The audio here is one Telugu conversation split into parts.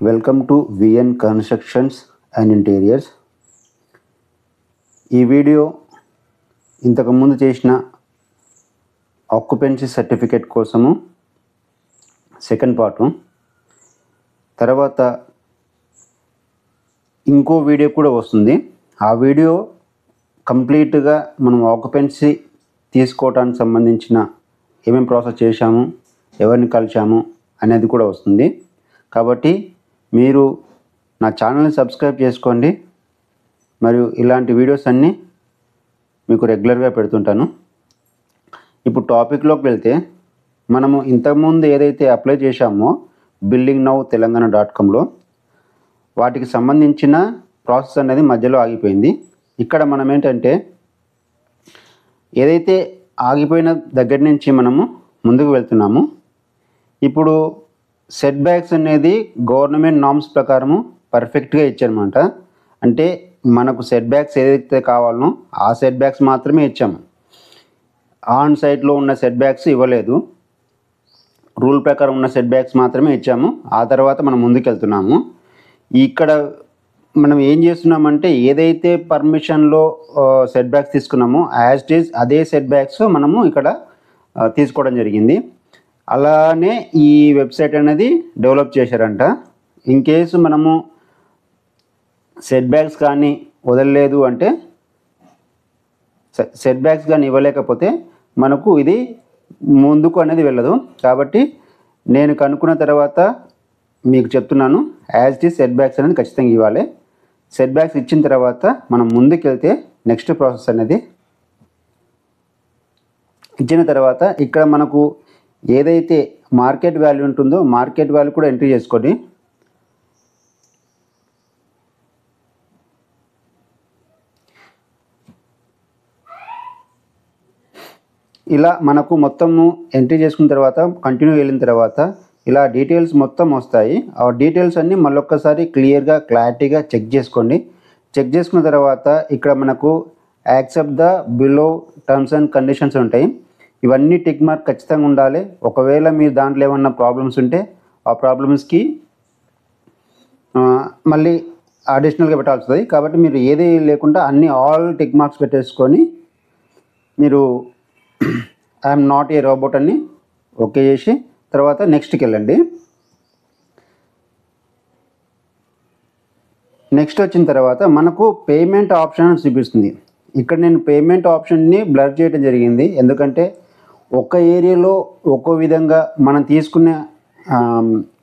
Welcome to VN Constructions and Interiors. ఈ వీడియో ఇంతకుముందు చేసిన ఆక్యుపెన్సీ సర్టిఫికేట్ కోసము సెకండ్ పార్ట్. తర్వాత ఇంకో వీడియో కూడా వస్తుంది. ఆ వీడియో కంప్లీట్గా మనం ఆక్యుపెన్సీ తీసుకోవడానికి సంబంధించిన ఏమేమి ప్రాసెస్ చేశాము, ఎవరిని కలిశాము అనేది కూడా వస్తుంది. కాబట్టి మీరు నా ఛానల్ని సబ్స్క్రైబ్ చేసుకోండి. మరియు ఇలాంటి వీడియోస్ అన్నీ మీకు రెగ్యులర్గా పెడుతుంటాను. ఇప్పుడు టాపిక్లోకి వెళ్తే, మనము ఇంతకుముందు ఏదైతే అప్లై చేశామో buildingnowtelangana.comలో వాటికి సంబంధించిన ప్రాసెస్ అనేది మధ్యలో ఆగిపోయింది. ఇక్కడ మనం ఏంటంటే, ఏదైతే ఆగిపోయిన దగ్గర నుంచి మనము ముందుకు వెళ్తున్నాము. ఇప్పుడు సెట్ బ్యాక్స్ అనేది గవర్నమెంట్ నామ్స్ ప్రకారము పర్ఫెక్ట్గా ఇచ్చారన్నమాట. అంటే మనకు సెట్ బ్యాక్స్ ఏదైతే కావాలనో ఆ సెట్ బ్యాక్స్ మాత్రమే ఇచ్చాము. ఆన్ సైట్లో ఉన్న సెట్ బ్యాక్స్ ఇవ్వలేదు. రూల్ ప్రకారం ఉన్న సెట్ బ్యాక్స్ మాత్రమే ఇచ్చాము. ఆ తర్వాత మనం ముందుకెళ్తున్నాము. ఇక్కడ మనం ఏం చేస్తున్నామంటే, ఏదైతే పర్మిషన్లో సెట్ బ్యాక్స్ తీసుకున్నామో యాజ్ ఇట్ ఈజ్ అదే సెట్ బ్యాక్స్ మనము ఇక్కడ తీసుకోవడం జరిగింది. అలానే ఈ వెబ్సైట్ అనేది డెవలప్ చేశారంట. ఇన్ కేసు మనము సెట్ బ్యాక్స్ కానీ వదలలేదు అంటే, సెట్ బ్యాక్స్ కానీ ఇవ్వలేకపోతే మనకు ఇది ముందుకు అనేది వెళ్ళదు. కాబట్టి నేను కనుక్కున్న తర్వాత మీకు చెప్తున్నాను, as it is set backs అనేది ఖచ్చితంగా ఇవ్వాలి. సెట్ బ్యాక్స్ ఇచ్చిన తర్వాత మనం ముందుకెళ్తే నెక్స్ట్ ప్రాసెస్ అనేది ఇచ్చిన తర్వాత ఇక్కడ మనకు ఏదైతే మార్కెట్ వాల్యూ ఉంటుందో మార్కెట్ వాల్యూ కూడా ఎంట్రీ చేసుకోండి. ఇలా మనకు మొత్తము ఎంట్రీ చేసుకున్న తర్వాత కంటిన్యూ వెళ్ళిన తర్వాత ఇలా డీటెయిల్స్ మొత్తం వస్తాయి. ఆ డీటెయిల్స్ అన్నీ మళ్ళొక్కసారి క్లియర్గా క్లారిటీగా చెక్ చేసుకోండి. చెక్ చేసుకున్న తర్వాత ఇక్కడ మనకు accept the below terms and conditions ఉంటాయి. ఇవన్నీ టిక్ మార్క్ ఖచ్చితంగా ఉండాలి. ఒకవేళ మీరు దాంట్లో ఏమన్నా ప్రాబ్లమ్స్ ఉంటే ఆ ప్రాబ్లమ్స్కి మళ్ళీ అడిషనల్గా పెట్టాల్సి వస్తుంది. కాబట్టి మీరు ఏది లేకుండా అన్ని ఆల్ టిక్ మార్క్స్ పెట్టేసుకొని మీరు ఐఎమ్ నాట్ ఏ రోబోట్ అని ఓకే చేసి తర్వాత నెక్స్ట్కి వెళ్ళండి. నెక్స్ట్ వచ్చిన తర్వాత మనకు పేమెంట్ ఆప్షన్ చూపిస్తుంది. ఇక్కడ నేను పేమెంట్ ఆప్షన్ని బ్లర్ చేయడం జరిగింది. ఎందుకంటే ఒక ఏరియాలో ఒక్కో విధంగా మనం తీసుకునే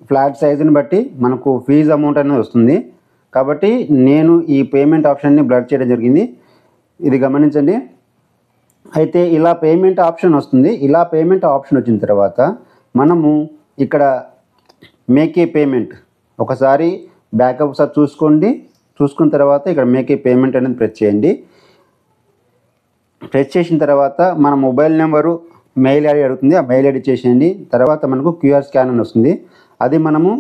ఫ్లాట్ సైజుని బట్టి మనకు ఫీజు అమౌంట్ అనేది వస్తుంది. కాబట్టి నేను ఈ పేమెంట్ ఆప్షన్ని బ్లర్ చేయడం జరిగింది. ఇది గమనించండి. అయితే ఇలా పేమెంట్ ఆప్షన్ వస్తుంది. ఇలా పేమెంట్ ఆప్షన్ వచ్చిన తర్వాత మనము ఇక్కడ మేక్ ఏ పేమెంట్ ఒకసారి బ్యాకప్ సార్ చూసుకోండి. చూసుకున్న తర్వాత ఇక్కడ మేక్ ఏ పేమెంట్ అనేది ప్రెస్ చేయండి. ప్రెస్ చేసిన తర్వాత మన మొబైల్ నెంబరు, మెయిల్ ఐడి అడుగుతుంది. ఆ మెయిల్ ఐడి చేసేయండి. తర్వాత మనకు క్యూఆర్ స్కాన్ అని వస్తుంది. అది మనము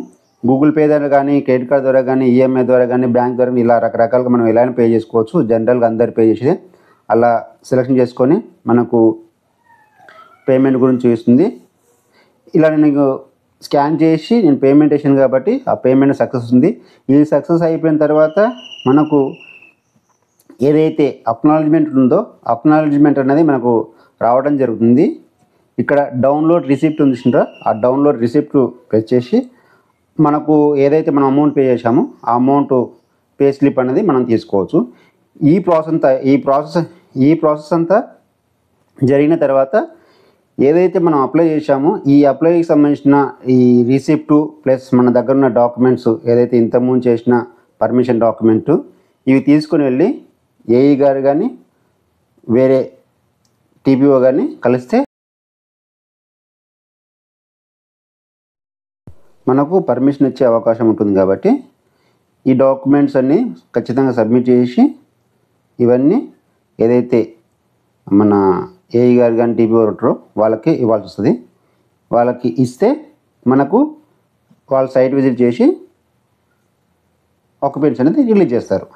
గూగుల్ పే ద్వారా కానీ, క్రెడిట్ కార్డ్ ద్వారా కానీ, ఈఎంఐ ద్వారా కానీ, బ్యాంక్ ద్వారా ఇలా రకరకాలుగా మనం ఎలా పే చేసుకోవచ్చు. జనరల్గా అందరు పే చేసి అలా సెలెక్షన్ చేసుకొని మనకు పేమెంట్ గురించి చూస్తుంది. ఇలా నేను స్కాన్ చేసి నేను పేమెంట్ చేసాను కాబట్టి ఆ పేమెంట్ సక్సెస్ ఉంది. ఈ సక్సెస్ అయిపోయిన తర్వాత మనకు ఏదైతే అక్నాలెడ్జ్మెంట్ ఉందో అక్నాలెడ్జ్మెంట్ అనేది మనకు రావడం జరుగుతుంది. ఇక్కడ డౌన్లోడ్ రిసిప్ట్ ఉంది చూసిండ్రా, ఆ డౌన్లోడ్ రిసిప్ట్ ప్రెస్ చేసి మనకు ఏదైతే మనం అమౌంట్ పే చేసామో ఆ అమౌంట్ పే స్లిప్ అనేది మనం తీసుకోవచ్చు. ఈ ప్రాసెస్ అంతా జరిగిన తర్వాత ఏదైతే మనం అప్లై చేసామో ఈ అప్లైకి సంబంధించిన ఈ రిసిప్టు ప్లస్ మన దగ్గర ఉన్న డాక్యుమెంట్స్ ఏదైతే ఇంతకుముందు చేసిన పర్మిషన్ డాక్యుమెంటు ఇవి తీసుకొని వెళ్ళి ఏఈ గారు కానీ వేరే టీపీఓ కానీ కలిస్తే మనకు పర్మిషన్ ఇచ్చే అవకాశం ఉంటుంది. కాబట్టి ఈ డాక్యుమెంట్స్ అన్నీ ఖచ్చితంగా సబ్మిట్ చేసి ఇవన్నీ ఏదైతే మన ఏఈ గారు కానీ టీపీఓ ఉంటారో వాళ్ళకి ఇవ్వాల్సి వస్తుంది. వాళ్ళకి ఇస్తే మనకు వాళ్ళ సైట్ విజిట్ చేసి ఆక్యుపెన్సీ అనేది రిలీజ్ చేస్తారు.